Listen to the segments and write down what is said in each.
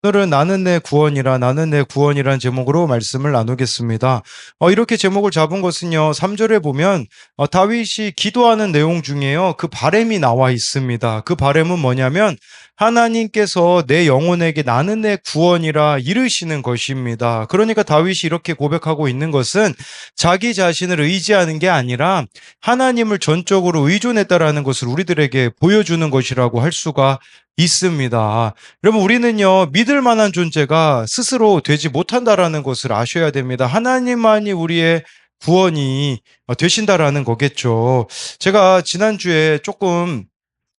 오늘은 나는 내 구원이라 나는 내 구원이란 제목으로 말씀을 나누겠습니다. 이렇게 제목을 잡은 것은요. 3절에 보면 다윗이 기도하는 내용 중에요. 그 바램이 나와 있습니다. 그 바램은 뭐냐면 하나님께서 내 영혼에게 나는 내 구원이라 이르시는 것입니다. 그러니까 다윗이 이렇게 고백하고 있는 것은 자기 자신을 의지하는 게 아니라 하나님을 전적으로 의존했다라는 것을 우리들에게 보여주는 것이라고 할 수가 있습니다. 여러분, 우리는요, 믿을 만한 존재가 스스로 되지 못한다라는 것을 아셔야 됩니다. 하나님만이 우리의 구원이 되신다라는 거겠죠. 제가 지난주에 조금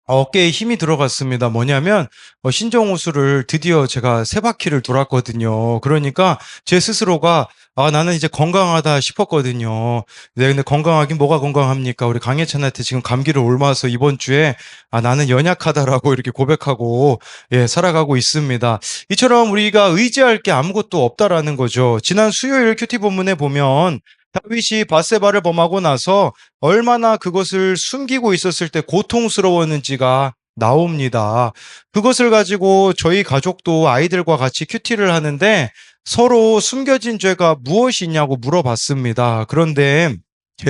어깨에 힘이 들어갔습니다. 뭐냐면 신정호수를 드디어 제가 세 바퀴를 돌았거든요. 그러니까 제 스스로가 나는 이제 건강하다 싶었거든요. 네, 근데 건강하긴 뭐가 건강합니까? 우리 강혜찬한테 지금 감기를 옮아서 이번 주에 나는 연약하다라고 이렇게 고백하고 살아가고 있습니다. 이처럼 우리가 의지할 게 아무것도 없다라는 거죠. 지난 수요일 큐티 본문에 보면 다윗이 밧세바를 범하고 나서 얼마나 그것을 숨기고 있었을 때 고통스러웠는지가 나옵니다. 그것을 가지고 저희 가족도 아이들과 같이 큐티를 하는데 서로 숨겨진 죄가 무엇이 있냐고 물어봤습니다. 그런데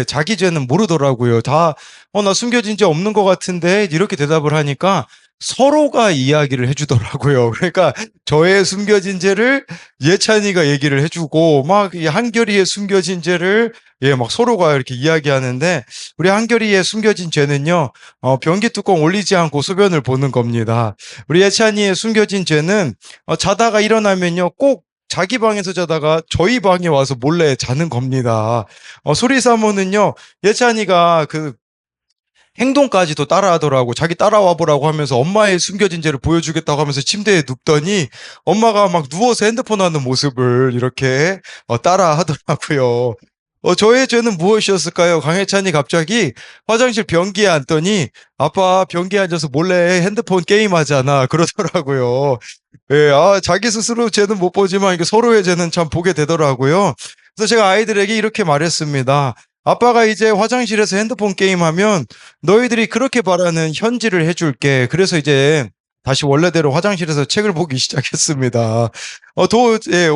자기 죄는 모르더라고요. 다, 나 숨겨진 죄 없는 것 같은데 이렇게 대답을 하니까 서로가 이야기를 해주더라고요. 그러니까 저의 숨겨진 죄를 예찬이가 얘기를 해주고 막 이 한결이의 숨겨진 죄를 막 서로가 이렇게 이야기하는데 우리 한결이의 숨겨진 죄는요, 변기 뚜껑 올리지 않고 소변을 보는 겁니다. 우리 예찬이의 숨겨진 죄는 자다가 일어나면요 꼭 자기 방에서 자다가 저희 방에 와서 몰래 자는 겁니다. 소리 사모는요 예찬이가 그 행동까지도 따라하더라고. 자기 따라와 보라고 하면서 엄마의 숨겨진 죄를 보여주겠다고 하면서 침대에 눕더니 엄마가 막 누워서 핸드폰 하는 모습을 이렇게 따라 하더라고요. 저의 죄는 무엇이었을까요? 강혜찬이 갑자기 화장실 변기에 앉더니 아빠 변기에 앉아서 몰래 핸드폰 게임하잖아. 그러더라고요. 예, 자기 스스로 죄는 못 보지만 이게 서로의 죄는 참 보게 되더라고요. 그래서 제가 아이들에게 이렇게 말했습니다. 아빠가 이제 화장실에서 핸드폰 게임하면 너희들이 그렇게 바라는 현질을 해줄게. 그래서 이제 다시 원래대로 화장실에서 책을 보기 시작했습니다.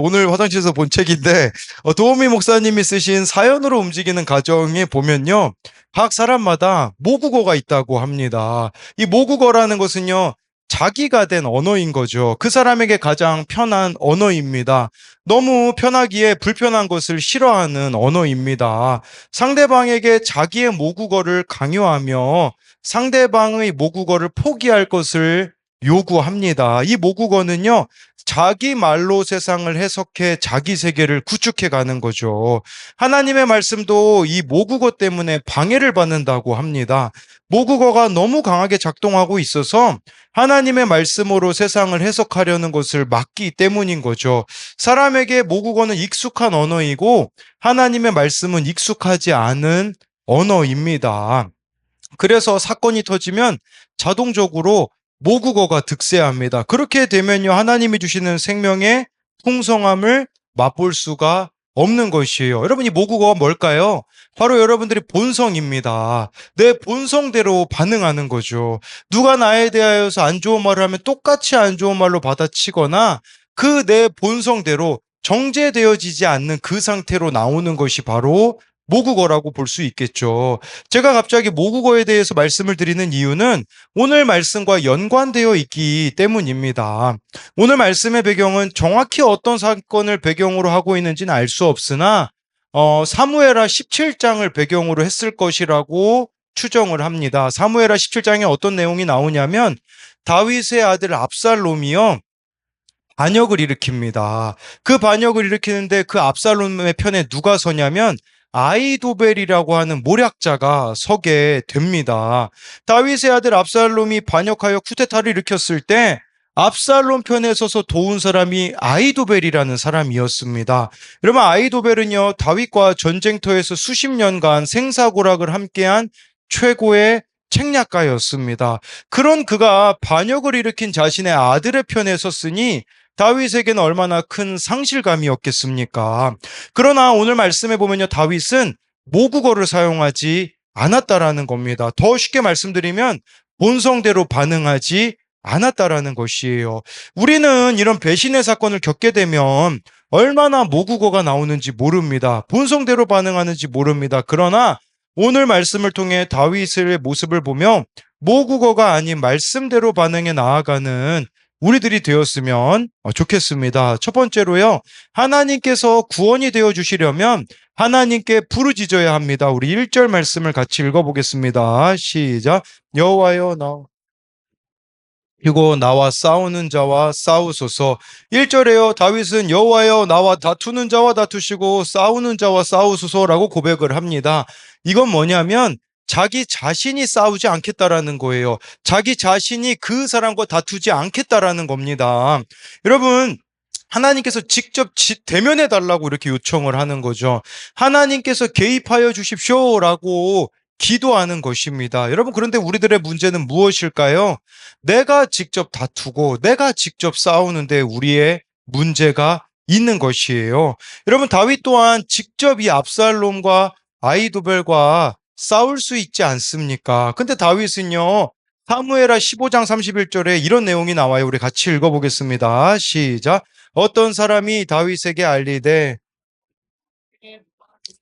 오늘 화장실에서 본 책인데, 도우미 목사님이 쓰신 사연으로 움직이는 가정에 보면요. 각 사람마다 모국어가 있다고 합니다. 이 모국어라는 것은요. 자기가 된 언어인 거죠. 그 사람에게 가장 편한 언어입니다. 너무 편하기에 불편한 것을 싫어하는 언어입니다. 상대방에게 자기의 모국어를 강요하며 상대방의 모국어를 포기할 것을 요구합니다. 이 모국어는요, 자기 말로 세상을 해석해 자기 세계를 구축해 가는 거죠. 하나님의 말씀도 이 모국어 때문에 방해를 받는다고 합니다. 모국어가 너무 강하게 작동하고 있어서 하나님의 말씀으로 세상을 해석하려는 것을 막기 때문인 거죠. 사람에게 모국어는 익숙한 언어이고 하나님의 말씀은 익숙하지 않은 언어입니다. 그래서 사건이 터지면 자동적으로 모국어가 득세합니다. 그렇게 되면요, 하나님이 주시는 생명의 풍성함을 맛볼 수가 없는 것이에요. 여러분, 이 모국어가 뭘까요? 바로 여러분들이 본성입니다. 내 본성대로 반응하는 거죠. 누가 나에 대하여서 안 좋은 말을 하면 똑같이 안 좋은 말로 받아치거나 그 내 본성대로 정제되어지지 않는 그 상태로 나오는 것이 바로 모국어라고 볼 수 있겠죠. 제가 갑자기 모국어에 대해서 말씀을 드리는 이유는 오늘 말씀과 연관되어 있기 때문입니다. 오늘 말씀의 배경은 정확히 어떤 사건을 배경으로 하고 있는지는 알 수 없으나 사무엘하 17장을 배경으로 했을 것이라고 추정을 합니다. 사무엘하 17장에 어떤 내용이 나오냐면 다윗의 아들 압살롬이요. 반역을 일으킵니다. 그 반역을 일으키는데 그 압살롬의 편에 누가 서냐면 아이도벨이라고 하는 모략자가 서게 됩니다. 다윗의 아들 압살롬이 반역하여 쿠데타를 일으켰을 때 압살롬 편에 서서 도운 사람이 아이도벨이라는 사람이었습니다. 여러분, 아이도벨은요, 다윗과 전쟁터에서 수십 년간 생사고락을 함께한 최고의 책략가였습니다. 그런 그가 반역을 일으킨 자신의 아들의 편에 섰으니 다윗에게는 얼마나 큰 상실감이었겠습니까? 그러나 오늘 말씀해 보면요, 다윗은 모국어를 사용하지 않았다라는 겁니다. 더 쉽게 말씀드리면 본성대로 반응하지 않았다라는 것이에요. 우리는 이런 배신의 사건을 겪게 되면 얼마나 모국어가 나오는지 모릅니다. 본성대로 반응하는지 모릅니다. 그러나 오늘 말씀을 통해 다윗의 모습을 보며 모국어가 아닌 말씀대로 반응해 나아가는 우리들이 되었으면 좋겠습니다. 첫 번째로요. 하나님께서 구원이 되어 주시려면 하나님께 부르짖어야 합니다. 우리 1절 말씀을 같이 읽어보겠습니다. 시작. 여호와여 그리고 나와 싸우는 자와 싸우소서. 1절에요. 다윗은 여호와여 나와 다투는 자와 다투시고 싸우는 자와 싸우소서라고 고백을 합니다. 이건 뭐냐면 자기 자신이 싸우지 않겠다라는 거예요. 자기 자신이 그 사람과 다투지 않겠다라는 겁니다. 여러분, 하나님께서 직접 대면해 달라고 이렇게 요청을 하는 거죠. 하나님께서 개입하여 주십시오라고 기도하는 것입니다. 여러분, 그런데 우리들의 문제는 무엇일까요? 내가 직접 다투고 내가 직접 싸우는데 우리의 문제가 있는 것이에요. 여러분, 다윗 또한 직접 이 압살롬과 아히도벨과 싸울 수 있지 않습니까? 근데 다윗은요, 사무엘하 15장 31절에 이런 내용이 나와요. 우리 같이 읽어보겠습니다. 시작. 어떤 사람이 다윗에게 알리되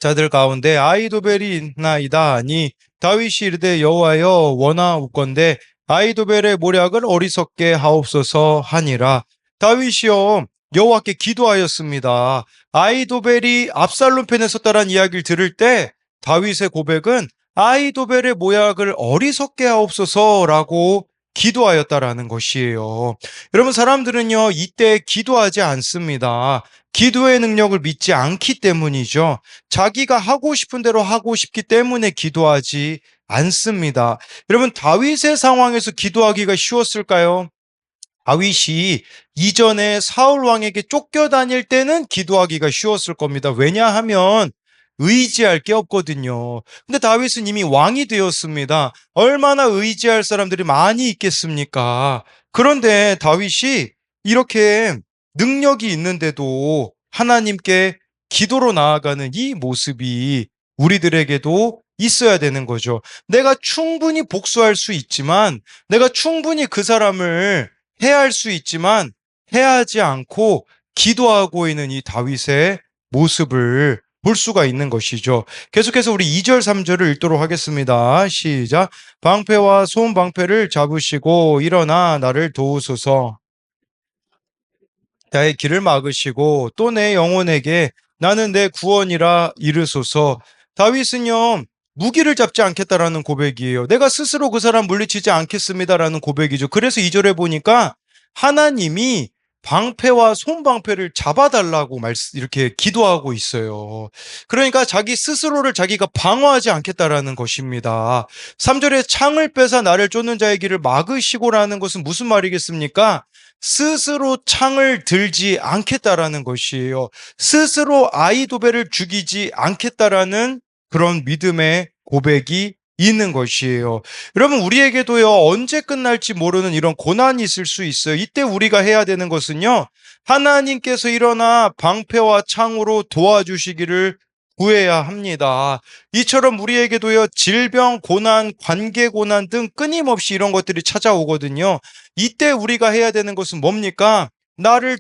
자들 가운데 아히도벨이 있나이다 하니 다윗이 이르되 여호와여 원하옵건대 아히도벨의 모략을 어리석게 하옵소서 하니라. 다윗이요 여호와께 기도하였습니다. 아히도벨이 압살롬 편에 섰다라는 이야기를 들을 때 다윗의 고백은 아히도벨의 모략을 어리석게 하옵소서라고 기도하였다라는 것이에요. 여러분, 사람들은요 이때 기도하지 않습니다. 기도의 능력을 믿지 않기 때문이죠. 자기가 하고 싶은 대로 하고 싶기 때문에 기도하지 않습니다. 여러분, 다윗의 상황에서 기도하기가 쉬웠을까요? 다윗이 이전에 사울 왕에게 쫓겨다닐 때는 기도하기가 쉬웠을 겁니다. 왜냐하면 의지할 게 없거든요. 근데 다윗은 이미 왕이 되었습니다. 얼마나 의지할 사람들이 많이 있겠습니까? 그런데 다윗이 이렇게 능력이 있는데도 하나님께 기도로 나아가는 이 모습이 우리들에게도 있어야 되는 거죠. 내가 충분히 복수할 수 있지만, 내가 충분히 그 사람을 해할 수 있지만 해하지 않고 기도하고 있는 이 다윗의 모습을 볼 수가 있는 것이죠. 계속해서 우리 2절, 3절을 읽도록 하겠습니다. 시작. 방패와 손방패를 잡으시고 일어나 나를 도우소서. 나의 길을 막으시고 또 내 영혼에게 나는 내 구원이라 이르소서. 다윗은요 무기를 잡지 않겠다라는 고백이에요. 내가 스스로 그 사람 물리치지 않겠습니다라는 고백이죠. 그래서 2절에 보니까 하나님이 방패와 손방패를 잡아달라고 이렇게 기도하고 있어요. 그러니까 자기 스스로를 자기가 방어하지 않겠다라는 것입니다. 3절에 창을 빼사 나를 쫓는 자의 길을 막으시고라는 것은 무슨 말이겠습니까? 스스로 창을 들지 않겠다라는 것이에요. 스스로 아히도벨을 죽이지 않겠다라는 그런 믿음의 고백이 있는 것이에요. 여러분, 우리에게도요, 언제 끝날지 모르는 이런 고난이 있을 수 있어요. 이때 우리가 해야 되는 것은요, 하나님께서 일어나 방패와 창으로 도와주시기를 구해야 합니다. 이처럼 우리에게도요, 질병, 고난, 관계 고난 등 끊임없이 이런 것들이 찾아오거든요. 이때 우리가 해야 되는 것은 뭡니까? 나를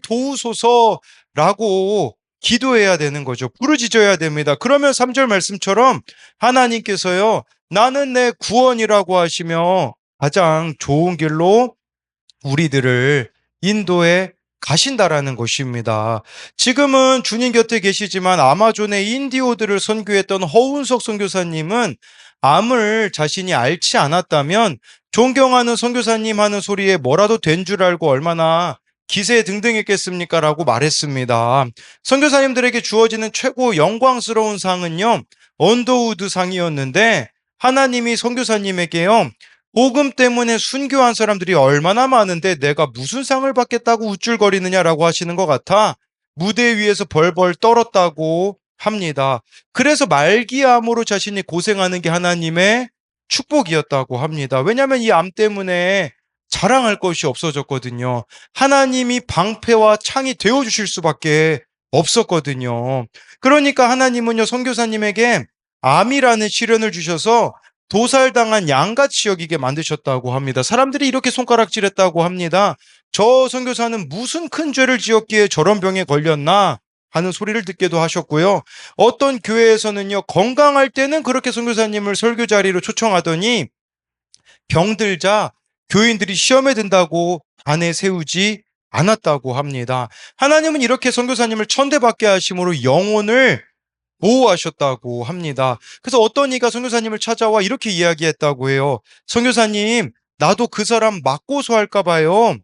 도우소서라고 기도해야 되는 거죠. 부르짖어야 됩니다. 그러면 3절 말씀처럼 하나님께서요, 나는 내 구원이라고 하시며 가장 좋은 길로 우리들을 인도해 가신다라는 것입니다. 지금은 주님 곁에 계시지만 아마존의 인디오들을 선교했던 허운석 선교사님은 암을 자신이 앓지 않았다면 존경하는 선교사님 하는 소리에 뭐라도 된 줄 알고 얼마나 기세등등했겠습니까? 라고 말했습니다. 선교사님들에게 주어지는 최고 영광스러운 상은요, 언더우드 상이었는데 하나님이 선교사님에게요, 복음 때문에 순교한 사람들이 얼마나 많은데 내가 무슨 상을 받겠다고 우쭐거리느냐라고 하시는 것 같아 무대 위에서 벌벌 떨었다고 합니다. 그래서 말기암으로 자신이 고생하는 게 하나님의 축복이었다고 합니다. 왜냐하면 이 암 때문에 자랑할 것이 없어졌거든요. 하나님이 방패와 창이 되어주실 수밖에 없었거든요. 그러니까 하나님은요, 선교사님에게 암이라는 시련을 주셔서 도살당한 양같이 여기게 만드셨다고 합니다. 사람들이 이렇게 손가락질했다고 합니다. 저 선교사는 무슨 큰 죄를 지었기에 저런 병에 걸렸나 하는 소리를 듣기도 하셨고요. 어떤 교회에서는요, 건강할 때는 그렇게 선교사님을 설교 자리로 초청하더니 병들자 교인들이 시험에 든다고 안에 세우지 않았다고 합니다. 하나님은 이렇게 선교사님을 천대받게 하심으로 영혼을 보호하셨다고 합니다. 그래서 어떤 이가 선교사님을 찾아와 이렇게 이야기했다고 해요. 선교사님, 나도 그 사람 맞고소 할까 봐요.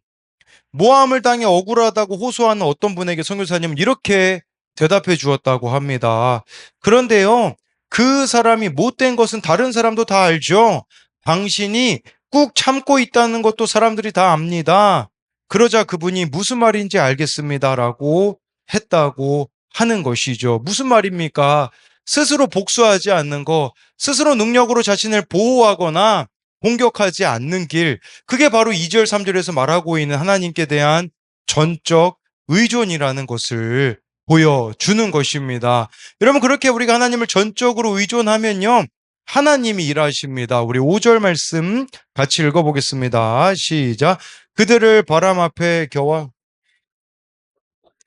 모함을 당해 억울하다고 호소하는 어떤 분에게 선교사님은 이렇게 대답해 주었다고 합니다. 그런데요, 그 사람이 못된 것은 다른 사람도 다 알죠. 당신이 꾹 참고 있다는 것도 사람들이 다 압니다. 그러자 그분이 무슨 말인지 알겠습니다라고 했다고 하는 것이죠. 무슨 말입니까? 스스로 복수하지 않는 거, 스스로 능력으로 자신을 보호하거나 공격하지 않는 길, 그게 바로 2절, 3절에서 말하고 있는 하나님께 대한 전적 의존이라는 것을 보여주는 것입니다. 여러분, 그렇게 우리가 하나님을 전적으로 의존하면요, 하나님이 일하십니다. 우리 5절 말씀 같이 읽어보겠습니다. 시작. 그들을 바람 앞에 겨워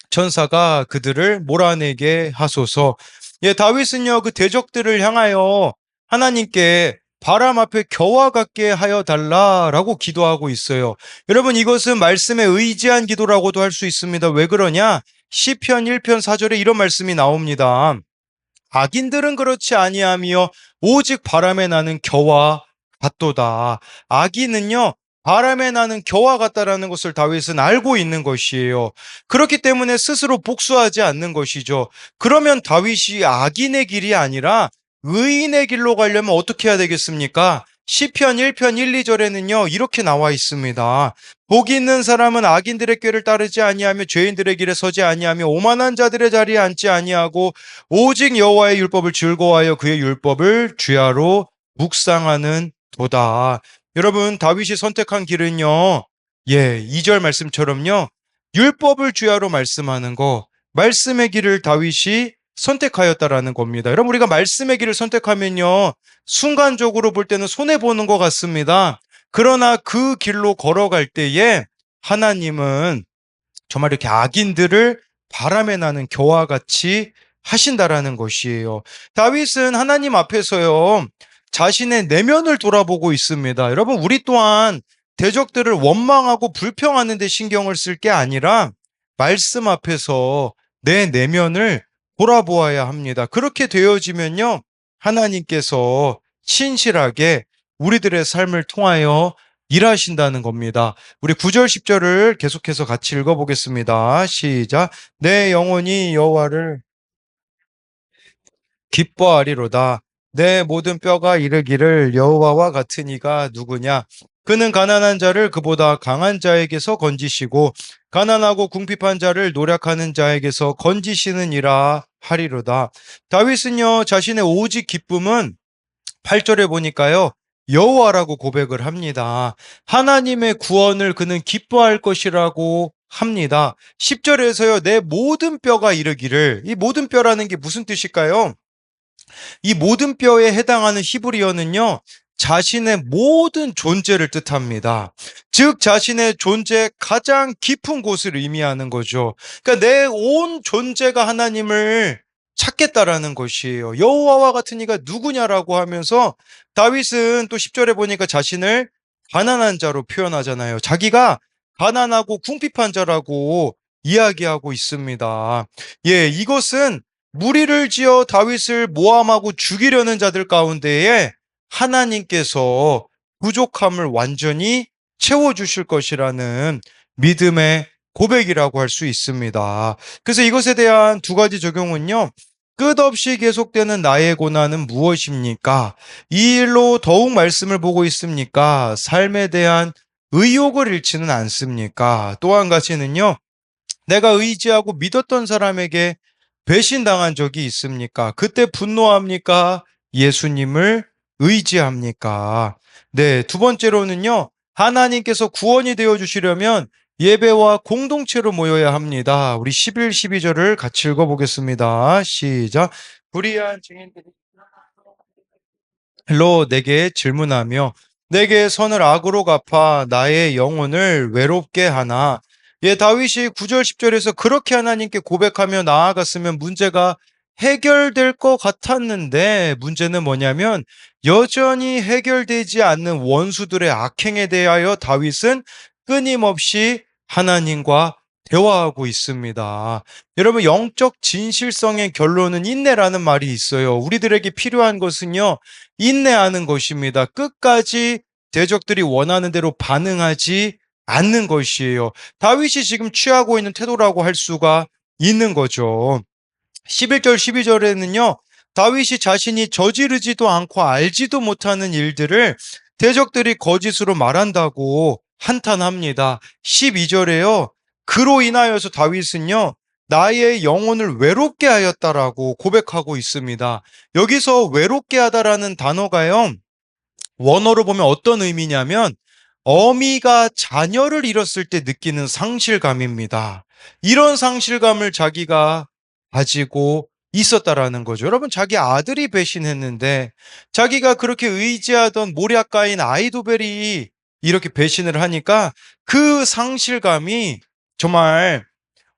천사가 그들을 몰아내게 하소서. 예, 다윗은요, 그 대적들을 향하여 하나님께 바람 앞에 겨와 같게 하여 달라라고 기도하고 있어요. 여러분, 이것은 말씀에 의지한 기도라고도 할 수 있습니다. 왜 그러냐? 시편 1편 4절에 이런 말씀이 나옵니다. 악인들은 그렇지 아니하며 오직 바람에 나는 겨와 같도다. 악인은요, 바람에 나는 겨와 같다라는 것을 다윗은 알고 있는 것이에요. 그렇기 때문에 스스로 복수하지 않는 것이죠. 그러면 다윗이 악인의 길이 아니라 의인의 길로 가려면 어떻게 해야 되겠습니까? 시편 1편 1, 2절에는요, 이렇게 나와 있습니다. 복 있는 사람은 악인들의 꾀를 따르지 아니하며 죄인들의 길에 서지 아니하며 오만한 자들의 자리에 앉지 아니하고 오직 여호와의 율법을 즐거워하여 그의 율법을 주야로 묵상하는 도다. 여러분, 다윗이 선택한 길은요, 2절 말씀처럼요, 율법을 주야로 말씀하는 거, 말씀의 길을 다윗이 선택하였다라는 겁니다. 여러분, 우리가 말씀의 길을 선택하면요, 순간적으로 볼 때는 손해보는 것 같습니다. 그러나 그 길로 걸어갈 때에 하나님은 정말 이렇게 악인들을 바람에 나는 겨와 같이 하신다라는 것이에요. 다윗은 하나님 앞에서요, 자신의 내면을 돌아보고 있습니다. 여러분, 우리 또한 대적들을 원망하고 불평하는 데 신경을 쓸 게 아니라 말씀 앞에서 내 내면을 돌아보아야 합니다. 그렇게 되어지면요, 하나님께서 신실하게 우리들의 삶을 통하여 일하신다는 겁니다. 우리 9절, 10절을 계속해서 같이 읽어보겠습니다. 시작. 내 영혼이 여호와를 기뻐하리로다. 내 모든 뼈가 이르기를 여호와와 같은 이가 누구냐? 그는 가난한 자를 그보다 강한 자에게서 건지시고 가난하고 궁핍한 자를 노력하는 자에게서 건지시느니라 하리로다. 다윗은요, 자신의 오직 기쁨은 8절에 보니까요, 여호와라고 고백을 합니다. 하나님의 구원을 그는 기뻐할 것이라고 합니다. 10절에서요, 내 모든 뼈가 이르기를, 이 모든 뼈라는 게 무슨 뜻일까요? 이 모든 뼈에 해당하는 히브리어는요, 자신의 모든 존재를 뜻합니다. 즉, 자신의 존재 가장 깊은 곳을 의미하는 거죠. 그러니까 내 온 존재가 하나님을 찾겠다라는 것이에요. 여호와와 같은 이가 누구냐라고 하면서 다윗은 또 10절에 보니까 자신을 가난한 자로 표현하잖아요. 자기가 가난하고 궁핍한 자라고 이야기하고 있습니다. 예, 이것은 무리를 지어 다윗을 모함하고 죽이려는 자들 가운데에 하나님께서 부족함을 완전히 채워주실 것이라는 믿음의 고백이라고 할 수 있습니다. 그래서 이것에 대한 두 가지 적용은요, 끝없이 계속되는 나의 고난은 무엇입니까? 이 일로 더욱 말씀을 보고 있습니까? 삶에 대한 의욕을 잃지는 않습니까? 또 한 가지는요, 내가 의지하고 믿었던 사람에게 배신당한 적이 있습니까? 그때 분노합니까? 예수님을 의지합니까? 네, 두 번째로는요, 하나님께서 구원이 되어 주시려면 예배와 공동체로 모여야 합니다. 우리 11, 12절을 같이 읽어보겠습니다. 시작. 불의한 증인들이 내게 질문하며 내게 선을 악으로 갚아 나의 영혼을 외롭게 하나. 예, 다윗이 9절 10절에서 그렇게 하나님께 고백하며 나아갔으면 문제가 해결될 것 같았는데, 문제는 뭐냐면 여전히 해결되지 않는 원수들의 악행에 대하여 다윗은 끊임없이 하나님과 대화하고 있습니다. 여러분, 영적 진실성의 결론은 인내라는 말이 있어요. 우리들에게 필요한 것은요, 인내하는 것입니다. 끝까지 대적들이 원하는 대로 반응하지 않는 것이에요. 다윗이 지금 취하고 있는 태도라고 할 수가 있는 거죠. 11절, 12절에는요, 다윗이 자신이 저지르지도 않고 알지도 못하는 일들을 대적들이 거짓으로 말한다고 한탄합니다. 12절에요, 그로 인하여서 다윗은요, 나의 영혼을 외롭게 하였다라고 고백하고 있습니다. 여기서 외롭게 하다라는 단어가요, 원어로 보면 어떤 의미냐면 어미가 자녀를 잃었을 때 느끼는 상실감입니다. 이런 상실감을 자기가 가지고 있었다라는 거죠. 여러분, 자기 아들이 배신했는데 자기가 그렇게 의지하던 모략가인 아이도벨이 이렇게 배신을 하니까 그 상실감이 정말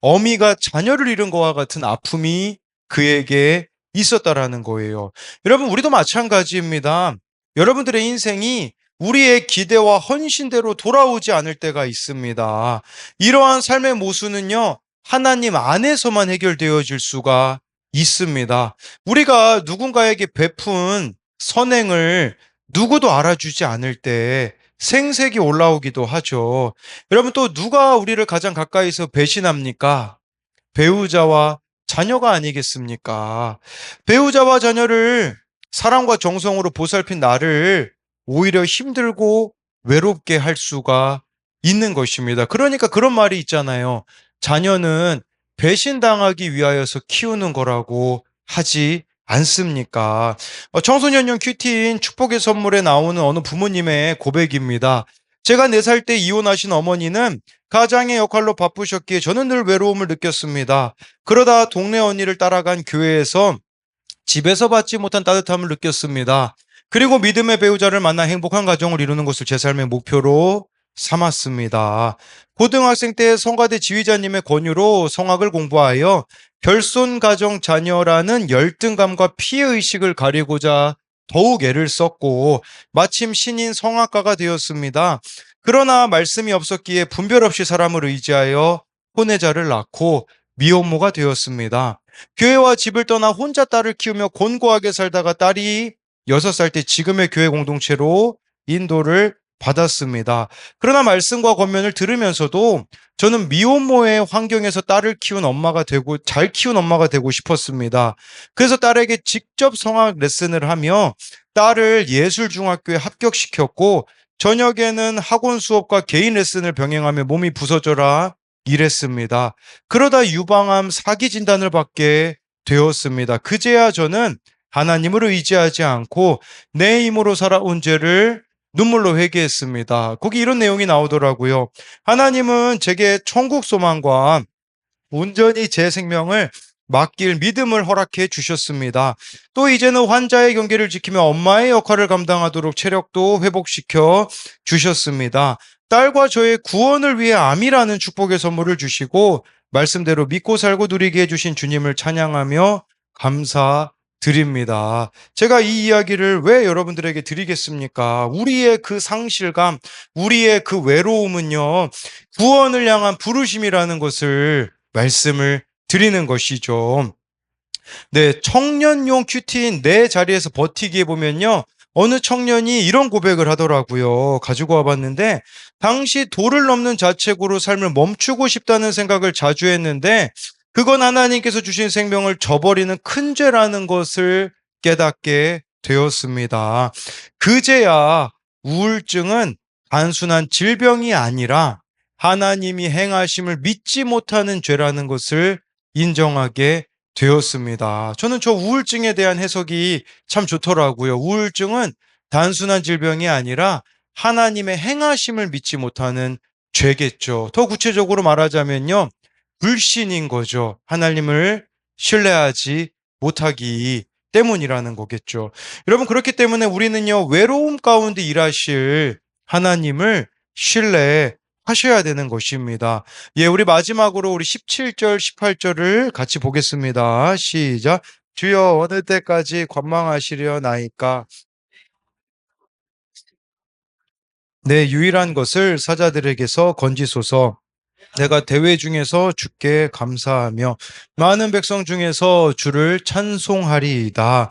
어미가 자녀를 잃은 것과 같은 아픔이 그에게 있었다라는 거예요. 여러분, 우리도 마찬가지입니다. 여러분들의 인생이 우리의 기대와 헌신대로 돌아오지 않을 때가 있습니다. 이러한 삶의 모순은요, 하나님 안에서만 해결되어질 수가 있습니다. 우리가 누군가에게 베푼 선행을 누구도 알아주지 않을 때 생색이 올라오기도 하죠. 여러분, 또 누가 우리를 가장 가까이서 배신합니까? 배우자와 자녀가 아니겠습니까? 배우자와 자녀를 사랑과 정성으로 보살핀 나를 오히려 힘들고 외롭게 할 수가 있는 것입니다. 그러니까 그런 말이 있잖아요. 자녀는 배신당하기 위하여서 키우는 거라고 하지 않습니까? 청소년용 큐티인 축복의 선물에 나오는 어느 부모님의 고백입니다. 제가 4살 때 이혼하신 어머니는 가장의 역할로 바쁘셨기에 저는 늘 외로움을 느꼈습니다. 그러다 동네 언니를 따라간 교회에서 집에서 받지 못한 따뜻함을 느꼈습니다. 그리고 믿음의 배우자를 만나 행복한 가정을 이루는 것을 제 삶의 목표로 삼았습니다. 고등학생 때 성가대 지휘자님의 권유로 성악을 공부하여 결손 가정 자녀라는 열등감과 피해의식을 가리고자 더욱 애를 썼고 마침 신인 성악가가 되었습니다. 그러나 말씀이 없었기에 분별 없이 사람을 의지하여 혼외자를 낳고 미혼모가 되었습니다. 교회와 집을 떠나 혼자 딸을 키우며 곤고하게 살다가 딸이 6살 때 지금의 교회 공동체로 인도를 받았습니다. 그러나 말씀과 권면을 들으면서도 저는 미혼모의 환경에서 딸을 키운 엄마가 되고 잘 키운 엄마가 되고 싶었습니다. 그래서 딸에게 직접 성악 레슨을 하며 딸을 예술중학교에 합격시켰고 저녁에는 학원 수업과 개인 레슨을 병행하며 몸이 부서져라 일했습니다. 그러다 유방암 사기 진단을 받게 되었습니다. 그제야 저는 하나님을 의지하지 않고 내 힘으로 살아온 죄를 눈물로 회개했습니다. 거기 이런 내용이 나오더라고요. 하나님은 제게 천국 소망과 온전히 제 생명을 맡길 믿음을 허락해 주셨습니다. 또 이제는 환자의 경계를 지키며 엄마의 역할을 감당하도록 체력도 회복시켜 주셨습니다. 딸과 저의 구원을 위해 암이라는 축복의 선물을 주시고 말씀대로 믿고 살고 누리게 해주신 주님을 찬양하며 감사드립니다. 제가 이 이야기를 왜 여러분들에게 드리겠습니까? 우리의 그 상실감, 우리의 그 외로움은요, 구원을 향한 부르심이라는 것을 말씀을 드리는 것이죠. 네, 청년용 큐티인 내 자리에서 버티기에 보면요, 어느 청년이 이런 고백을 하더라고요. 가지고 와봤는데 당시 도를 넘는 자책으로 삶을 멈추고 싶다는 생각을 자주 했는데 그건 하나님께서 주신 생명을 저버리는 큰 죄라는 것을 깨닫게 되었습니다. 그제야 우울증은 단순한 질병이 아니라 하나님이 행하심을 믿지 못하는 죄라는 것을 인정하게 되었습니다. 저는 저 우울증에 대한 해석이 참 좋더라고요. 우울증은 단순한 질병이 아니라 하나님의 행하심을 믿지 못하는 죄겠죠. 더 구체적으로 말하자면요, 불신인 거죠. 하나님을 신뢰하지 못하기 때문이라는 거겠죠. 여러분, 그렇기 때문에 우리는요, 외로움 가운데 일하실 하나님을 신뢰하셔야 되는 것입니다. 예, 우리 마지막으로 우리 17절, 18절을 같이 보겠습니다. 시작. 주여 어느 때까지 관망하시려나이까 내 유일한 것을 사자들에게서 건지소서. 내가 대회 중에서 주께 감사하며 많은 백성 중에서 주를 찬송하리이다.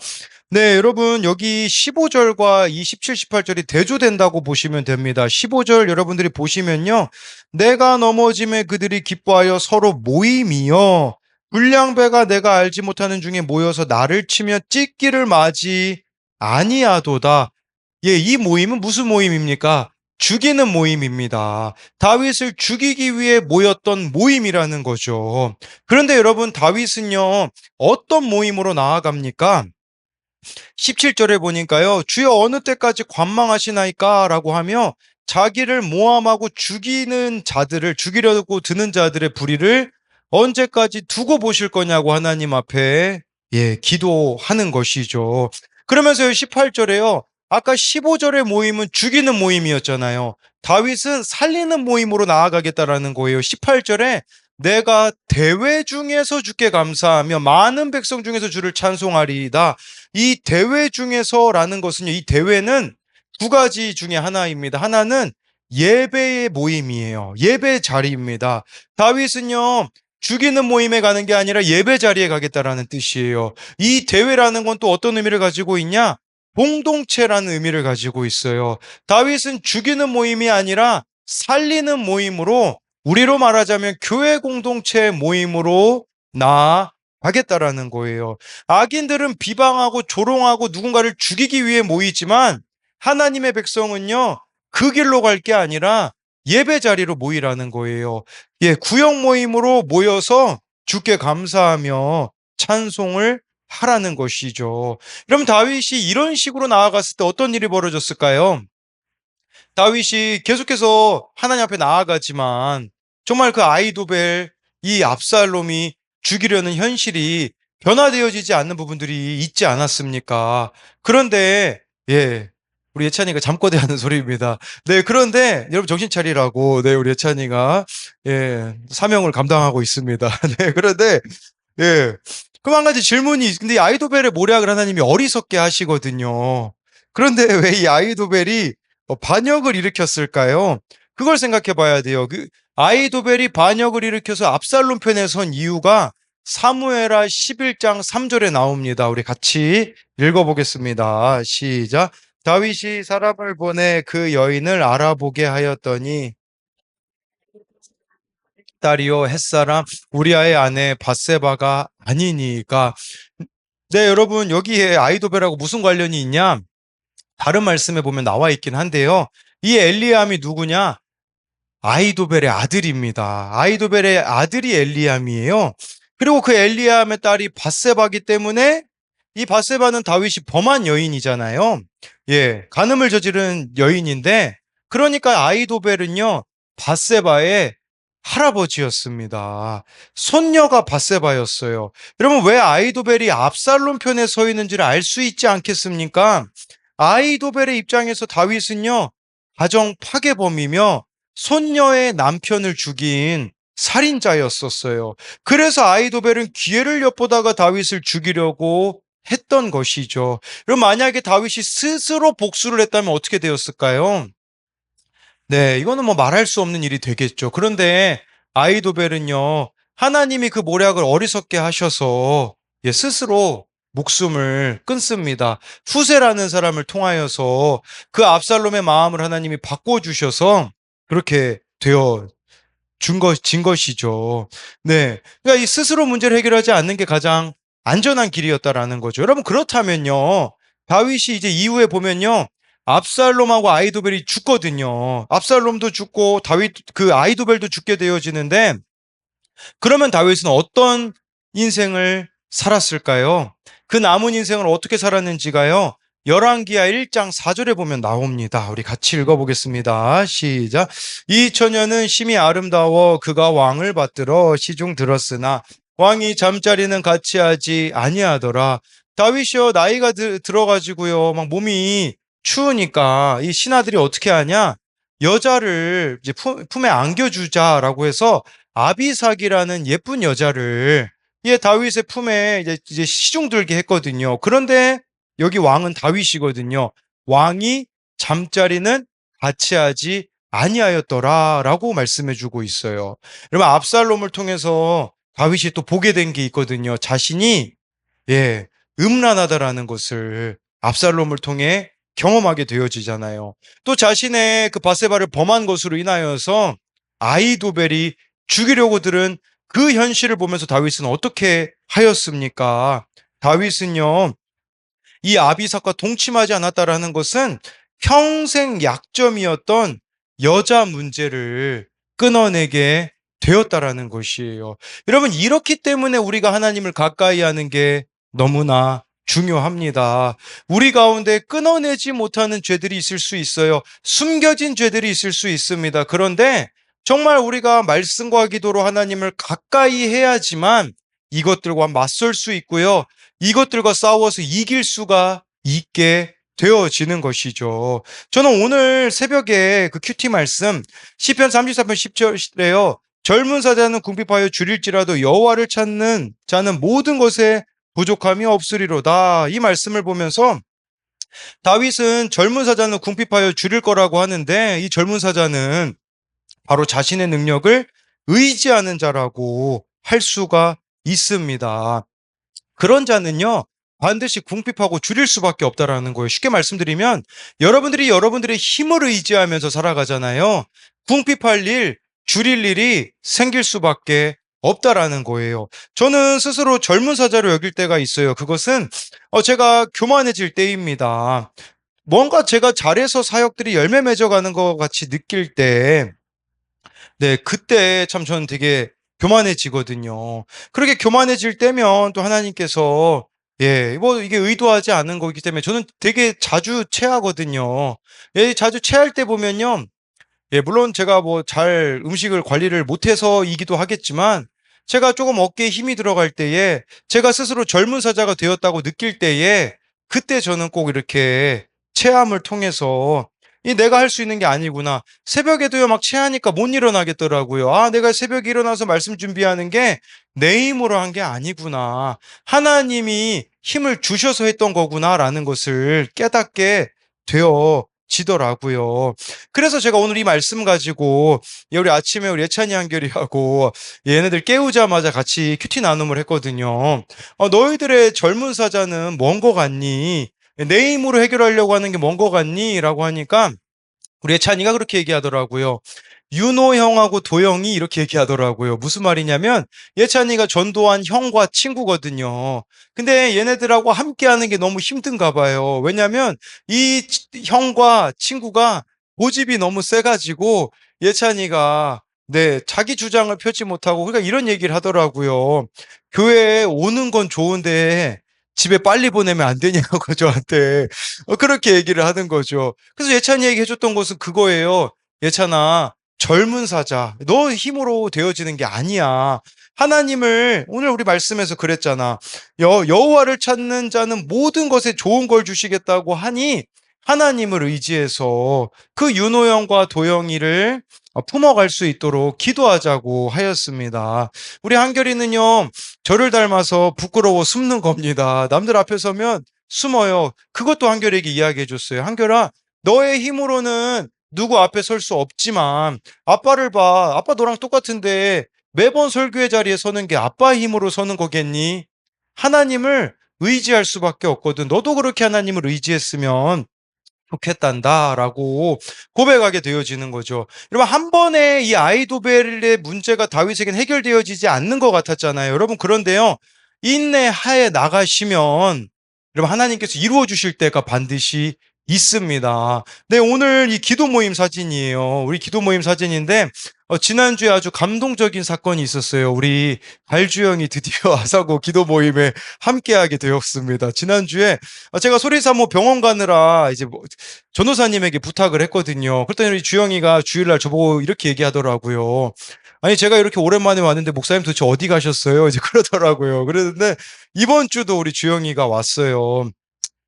네, 여러분, 여기 15절과 이 17, 18절이 대조된다고 보시면 됩니다. 15절 여러분들이 보시면요. 내가 넘어짐에 그들이 기뻐하여 서로 모임이여 불량배가 내가 알지 못하는 중에 모여서 나를 치며 찢기를 맞이 아니하도다. 예, 이 모임은 무슨 모임입니까? 죽이는 모임입니다. 다윗을 죽이기 위해 모였던 모임이라는 거죠. 그런데 여러분, 다윗은요, 어떤 모임으로 나아갑니까? 17절에 보니까요, 주여 어느 때까지 관망하시나이까? 라고 하며 자기를 모함하고 죽이는 자들을, 죽이려고 드는 자들의 불의를 언제까지 두고 보실 거냐고 하나님 앞에, 예, 기도하는 것이죠. 그러면서요, 18절에요, 아까 15절의 모임은 죽이는 모임이었잖아요. 다윗은 살리는 모임으로 나아가겠다라는 거예요. 18절에 내가 대회 중에서 주께 감사하며 많은 백성 중에서 주를 찬송하리이다. 이 대회 중에서라는 것은요, 이 대회는 두 가지 중에 하나입니다. 하나는 예배의 모임이에요. 예배 자리입니다. 다윗은요, 죽이는 모임에 가는 게 아니라 예배 자리에 가겠다라는 뜻이에요. 이 대회라는 건 또 어떤 의미를 가지고 있냐? 공동체라는 의미를 가지고 있어요. 다윗은 죽이는 모임이 아니라 살리는 모임으로, 우리로 말하자면 교회 공동체 모임으로 나아가겠다라는 거예요. 악인들은 비방하고 조롱하고 누군가를 죽이기 위해 모이지만 하나님의 백성은요, 그 길로 갈 게 아니라 예배 자리로 모이라는 거예요. 예, 구역 모임으로 모여서 주께 감사하며 찬송을 하라는 것이죠. 그럼 다윗이 이런 식으로 나아갔을 때 어떤 일이 벌어졌을까요? 다윗이 계속해서 하나님 앞에 나아가지만 정말 그 아이도벨, 이 압살롬이 죽이려는 현실이 변화되어지지 않는 부분들이 있지 않았습니까? 그런데 예, 우리 예찬이가 잠꼬대하는 소리입니다. 네, 그런데 여러분 정신 차리라고, 네, 우리 예찬이가 예, 사명을 감당하고 있습니다. 네, 그런데 예, 그럼 한 가지 질문이, 근데 이 아이도벨의 모략을 하나님이 어리석게 하시거든요. 그런데 왜 이 아이도벨이 반역을 일으켰을까요? 그걸 생각해 봐야 돼요. 그 아이도벨이 반역을 일으켜서 압살롬 편에 선 이유가 사무엘하 11장 3절에 나옵니다. 우리 같이 읽어보겠습니다. 시작. 다윗이 사람을 보내 그 여인을 알아보게 하였더니 딸이요 햇사람 우리아의 아내 바세바가 아니니까. 네, 여러분, 여기에 아이도벨하고 무슨 관련이 있냐? 다른 말씀에 보면 나와 있긴 한데요. 이 엘리암이 누구냐? 아이도벨의 아들입니다. 아이도벨의 아들이 엘리암이에요. 그리고 그 엘리암의 딸이 바세바기 때문에 이 바세바는 다윗이 범한 여인이잖아요. 예, 간음을 저지른 여인인데, 그러니까 아이도벨은요, 바세바의 할아버지였습니다. 손녀가 바세바였어요. 여러분, 왜 아이도벨이 압살롬 편에 서 있는지를 알 수 있지 않겠습니까? 아이도벨의 입장에서 다윗은요, 가정 파괴범이며 손녀의 남편을 죽인 살인자였었어요. 그래서 아이도벨은 기회를 엿보다가 다윗을 죽이려고 했던 것이죠. 그럼 만약에 다윗이 스스로 복수를 했다면 어떻게 되었을까요? 네, 이거는 뭐 말할 수 없는 일이 되겠죠. 그런데 아이도벨은요, 하나님이 그 모략을 어리석게 하셔서 예, 스스로 목숨을 끊습니다. 후세라는 사람을 통하여서 그 압살롬의 마음을 하나님이 바꿔주셔서 그렇게 되어 진 것이죠. 네. 그러니까 이 스스로 문제를 해결하지 않는 게 가장 안전한 길이었다라는 거죠. 여러분, 그렇다면요. 다윗이 이제 이후에 보면요. 압살롬하고 아이도벨이 죽거든요. 압살롬도 죽고 다윗 그 아이도벨도 죽게 되어지는데, 그러면 다윗은 어떤 인생을 살았을까요? 그 남은 인생을 어떻게 살았는지가요. 열왕기하 1장 4절에 보면 나옵니다. 우리 같이 읽어보겠습니다. 시작. 이 처녀는 심히 아름다워 그가 왕을 받들어 시중 들었으나 왕이 잠자리는 같이 하지 아니하더라. 다윗이요, 나이가 들어가지고요, 막 몸이 추우니까 이 신하들이 어떻게 하냐? 여자를 이제 품에 안겨주자라고 해서 아비삭이라는 예쁜 여자를 다윗의 품에 이제 시중 들게 했거든요. 그런데 여기 왕은 다윗이거든요. 왕이 잠자리는 같이 하지 아니하였더라라고 말씀해주고 있어요. 여러분, 압살롬을 통해서 다윗이 또 보게 된 게 있거든요. 자신이 예, 음란하다라는 것을 압살롬을 통해 경험하게 되어지잖아요. 또 자신의 그 바세바를 범한 것으로 인하여서 아이도벨이 죽이려고 들은 그 현실을 보면서 다윗은 어떻게 하였습니까? 다윗은요, 이 아비삭과 동침하지 않았다라는 것은 평생 약점이었던 여자 문제를 끊어내게 되었다라는 것이에요. 여러분, 이렇기 때문에 우리가 하나님을 가까이 하는 게 너무나 중요합니다. 우리 가운데 끊어내지 못하는 죄들이 있을 수 있어요. 숨겨진 죄들이 있을 수 있습니다. 그런데 정말 우리가 말씀과 기도로 하나님을 가까이 해야지만 이것들과 맞설 수 있고요. 이것들과 싸워서 이길 수가 있게 되어지는 것이죠. 저는 오늘 새벽에 그 큐티 말씀 시편 33편 10절에요. 젊은 사자는 궁핍하여 줄일지라도 여호와를 찾는 자는 모든 것에 부족함이 없으리로다. 이 말씀을 보면서 다윗은 젊은 사자는 궁핍하여 줄일 거라고 하는데 이 젊은 사자는 바로 자신의 능력을 의지하는 자라고 할 수가 있습니다. 그런 자는요, 반드시 궁핍하고 줄일 수밖에 없다라는 거예요. 쉽게 말씀드리면, 여러분들이 여러분들의 힘을 의지하면서 살아가잖아요. 궁핍할 일, 줄일 일이 생길 수밖에 없다라는 거예요. 저는 스스로 젊은 사자로 여길 때가 있어요. 그것은 제가 교만해질 때입니다. 뭔가 제가 잘해서 사역들이 열매 맺어가는 것 같이 느낄 때, 네, 그때 참 저는 되게 교만해지거든요. 그렇게 교만해질 때면 또 하나님께서 뭐 이게 의도하지 않은 거기 때문에 저는 되게 자주 체하거든요. 자주 체할 때 보면요. 물론 제가 뭐 잘 음식을 관리를 못해서이기도 하겠지만 제가 조금 어깨에 힘이 들어갈 때에 제가 스스로 젊은 사자가 되었다고 느낄 때에 그때 저는 꼭 이렇게 체함을 통해서 내가 할 수 있는 게 아니구나. 새벽에도요 막 체하니까 못 일어나겠더라고요. 아, 내가 새벽에 일어나서 말씀 준비하는 게 내 힘으로 한 게 아니구나. 하나님이 힘을 주셔서 했던 거구나라는 것을 깨닫게 되어지더라고요. 그래서 제가 오늘 이 말씀 가지고 우리 아침에 우리 예찬이 한결이하고 얘네들 깨우자마자 같이 큐티 나눔을 했거든요. 너희들의 젊은 사자는 뭔 거 같니? 내 힘으로 해결하려고 하는 게 뭔 거 같니? 라고 하니까 우리 예찬이가 그렇게 얘기하더라고요. 윤호 형하고 도영이 이렇게 얘기하더라고요. 무슨 말이냐면 예찬이가 전도한 형과 친구거든요. 근데 얘네들하고 함께 하는 게 너무 힘든가 봐요. 왜냐면 이 형과 친구가 고집이 너무 세가지고 예찬이가 자기 주장을 펴지 못하고 그러니까 이런 얘기를 하더라고요. 교회에 오는 건 좋은데 집에 빨리 보내면 안 되냐고 저한테 그렇게 얘기를 하는 거죠. 그래서 예찬이 얘기해줬던 것은 그거예요. 예찬아, 젊은 사자, 너 힘으로 되어지는 게 아니야. 하나님을 오늘 우리 말씀에서 그랬잖아. 여호와를 찾는 자는 모든 것에 좋은 걸 주시겠다고 하니 하나님을 의지해서 그 윤호영과 도영이를 품어갈 수 있도록 기도하자고 하였습니다. 우리 한결이는요, 저를 닮아서 부끄러워 숨는 겁니다. 남들 앞에 서면 숨어요. 그것도 한결에게 이야기해 줬어요. 한결아, 너의 힘으로는 누구 앞에 설 수 없지만 아빠를 봐. 아빠 너랑 똑같은데 매번 설교의 자리에 서는 게 아빠의 힘으로 서는 거겠니? 하나님을 의지할 수밖에 없거든. 너도 그렇게 하나님을 의지했으면 좋겠단다라고 고백하게 되어지는 거죠. 여러분, 한 번에 이 아이도벨의 문제가 다윗에겐 해결되어지지 않는 것 같았잖아요. 여러분, 그런데요, 인내하에 나가시면 여러분 하나님께서 이루어 주실 때가 반드시 있습니다. 네, 오늘 이 기도 모임 사진이에요. 우리 기도 모임 사진인데 지난주에 아주 감동적인 사건이 있었어요. 우리 갈주영이 드디어 아사고 기도 모임에 함께하게 되었습니다. 지난주에 제가 소리사모 병원 가느라 이제 뭐 전도사님에게 부탁을 했거든요. 그랬더니 우리 주영이가 주일날 저보고 이렇게 얘기하더라고요. 아니 제가 이렇게 오랜만에 왔는데 목사님 도대체 어디 가셨어요? 이제 그러더라고요. 그랬는데 이번 주도 우리 주영이가 왔어요.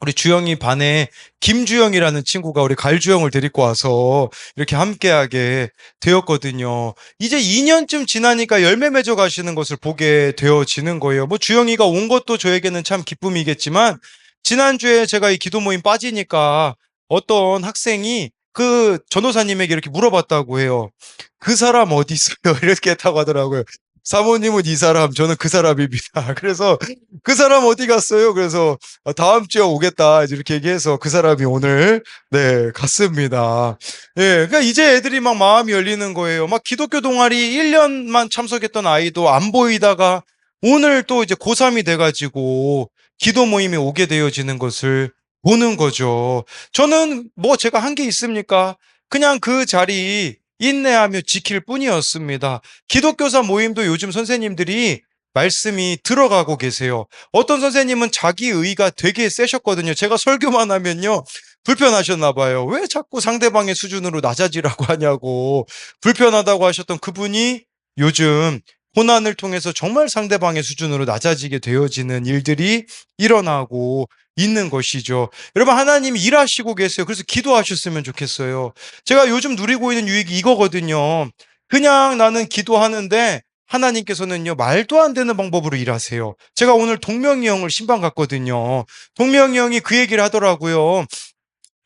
우리 주영이 반에 김주영이라는 친구가 우리 갈주영을 데리고 와서 이렇게 함께하게 되었거든요. 이제 2년쯤 지나니까 열매 맺어 가시는 것을 보게 되어지는 거예요. 뭐 주영이가 온 것도 저에게는 참 기쁨이겠지만 지난주에 제가 이 기도 모임 빠지니까 어떤 학생이 그 전도사님에게 이렇게 물어봤다고 해요. 그 사람 어디 있어요? 이렇게 했다고 하더라고요. 사모님은 이 사람, 저는 그 사람입니다. 그래서 그 사람 어디 갔어요? 그래서 다음 주에 오겠다. 이제 이렇게 얘기해서 그 사람이 오늘, 네, 갔습니다. 예, 그러니까 이제 애들이 막 마음이 열리는 거예요. 막 기독교 동아리 1년만 참석했던 아이도 안 보이다가 오늘 또 이제 고3이 돼가지고 기도 모임에 오게 되어지는 것을 보는 거죠. 저는 뭐 제가 한 게 있습니까? 그냥 그 자리 인내하며 지킬 뿐이었습니다. 기독교사 모임도 요즘 선생님들이 말씀이 들어가고 계세요. 어떤 선생님은 자기 의가 되게 세셨거든요. 제가 설교만 하면요. 불편하셨나 봐요. 왜 자꾸 상대방의 수준으로 낮아지라고 하냐고 불편하다고 하셨던 그분이 요즘 고난을 통해서 정말 상대방의 수준으로 낮아지게 되어지는 일들이 일어나고 있는 것이죠. 여러분 하나님이 일하시고 계세요. 그래서 기도하셨으면 좋겠어요. 제가 요즘 누리고 있는 유익이 이거거든요. 그냥 나는 기도하는데 하나님께서는요, 말도 안 되는 방법으로 일하세요. 제가 오늘 동명이 형을 신방 갔거든요. 동명이 형이 그 얘기를 하더라고요.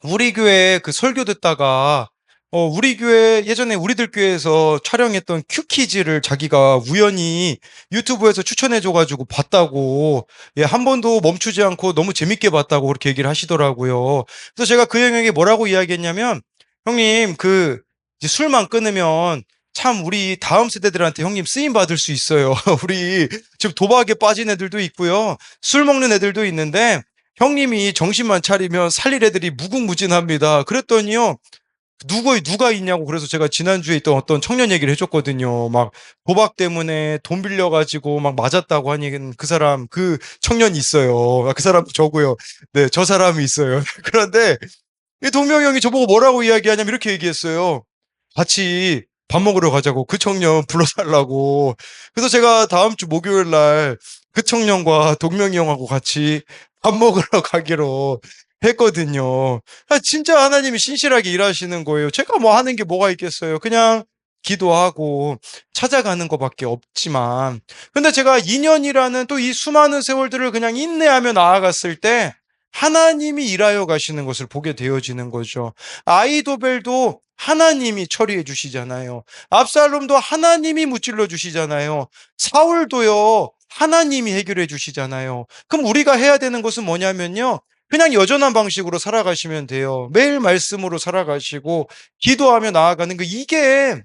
우리 교회 그 설교 듣다가 우리 교회 예전에 우리들 교회에서 촬영했던 큐키즈를 자기가 우연히 유튜브에서 추천해줘가지고 봤다고 예, 한 번도 멈추지 않고 너무 재밌게 봤다고 그렇게 얘기를 하시더라고요. 그래서 제가 그 형에게 뭐라고 이야기했냐면 형님 그 이제 술만 끊으면 참 우리 다음 세대들한테 형님 쓰임 받을 수 있어요. 우리 지금 도박에 빠진 애들도 있고요. 술 먹는 애들도 있는데 형님이 정신만 차리면 살릴 애들이 무궁무진합니다. 그랬더니요. 누가 있냐고 그래서 제가 지난주에 있던 어떤 청년 얘기를 해줬거든요. 막 도박 때문에 돈 빌려가지고 막 맞았다고 하니 그 사람 그 청년이 있어요. 그 사람 저고요. 네, 저 사람이 있어요. 그런데 이 동명이 형이 저보고 뭐라고 이야기하냐면 이렇게 얘기했어요. 같이 밥 먹으러 가자고 그 청년 불러달라고. 그래서 제가 다음 주 목요일 날 그 청년과 동명이 형하고 같이 밥 먹으러 가기로 했거든요. 진짜 하나님이 신실하게 일하시는 거예요. 제가 뭐 하는 게 뭐가 있겠어요. 그냥 기도하고 찾아가는 것밖에 없지만. 근데 제가 2년이라는 또 이 수많은 세월들을 그냥 인내하며 나아갔을 때 하나님이 일하여 가시는 것을 보게 되어지는 거죠. 아이도벨도 하나님이 처리해 주시잖아요. 압살롬도 하나님이 무찔러 주시잖아요. 사울도요, 하나님이 해결해 주시잖아요. 그럼 우리가 해야 되는 것은 뭐냐면요. 그냥 여전한 방식으로 살아가시면 돼요. 매일 말씀으로 살아가시고 기도하며 나아가는 거 이게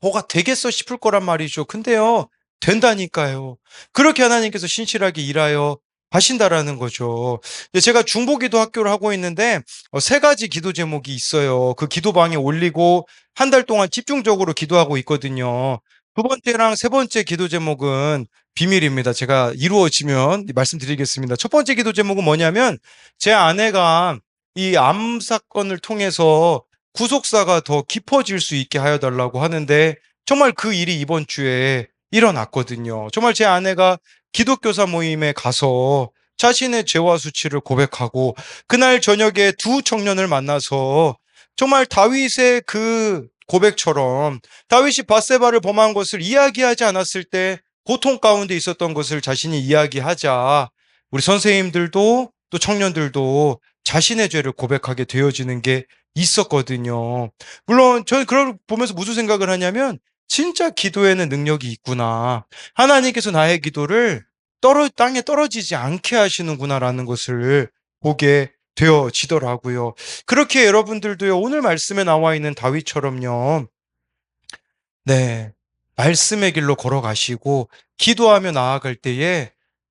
뭐가 되겠어 싶을 거란 말이죠. 근데요, 된다니까요. 그렇게 하나님께서 신실하게 일하여 하신다라는 거죠. 제가 중보기도 학교를 하고 있는데 세 가지 기도 제목이 있어요. 그 기도방에 올리고 한 달 동안 집중적으로 기도하고 있거든요. 두 번째랑 세 번째 기도 제목은 비밀입니다. 제가 이루어지면 말씀드리겠습니다. 첫 번째 기도 제목은 뭐냐면 제 아내가 이 암 사건을 통해서 구속사가 더 깊어질 수 있게 하여 달라고 하는데 정말 그 일이 이번 주에 일어났거든요. 정말 제 아내가 기독교사 모임에 가서 자신의 죄와 수치를 고백하고 그날 저녁에 두 청년을 만나서 정말 다윗의 그 고백처럼 다윗이 밧세바를 범한 것을 이야기하지 않았을 때 고통 가운데 있었던 것을 자신이 이야기하자 우리 선생님들도 또 청년들도 자신의 죄를 고백하게 되어지는 게 있었거든요. 물론 저는 그걸 보면서 무슨 생각을 하냐면 진짜 기도에는 능력이 있구나. 하나님께서 나의 기도를 땅에 떨어지지 않게 하시는구나라는 것을 보게 되어지더라고요. 그렇게 여러분들도요, 오늘 말씀에 나와 있는 다윗처럼요, 네, 말씀의 길로 걸어가시고 기도하며 나아갈 때에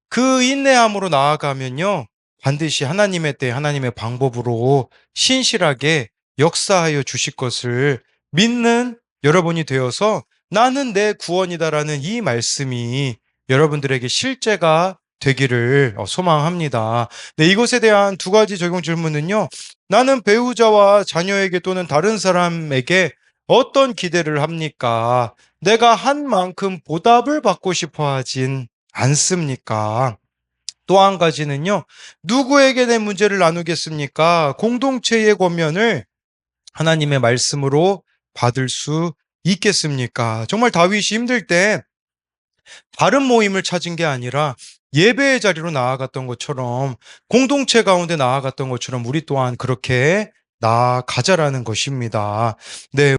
그 인내함으로 나아가면요, 반드시 하나님의 때, 하나님의 방법으로 신실하게 역사하여 주실 것을 믿는 여러분이 되어서 나는 내 구원이다라는 이 말씀이 여러분들에게 실제가 되기를 소망합니다. 네, 이것에 대한 두 가지 적용 질문은요. 나는 배우자와 자녀에게 또는 다른 사람에게 어떤 기대를 합니까? 내가 한 만큼 보답을 받고 싶어 하진 않습니까? 또 한 가지는요. 누구에게 내 문제를 나누겠습니까? 공동체의 권면을 하나님의 말씀으로 받을 수 있겠습니까? 정말 다윗이 힘들 때 다른 모임을 찾은 게 아니라 예배의 자리로 나아갔던 것처럼, 공동체 가운데 나아갔던 것처럼 우리 또한 그렇게 나아가자라는 것입니다. 네.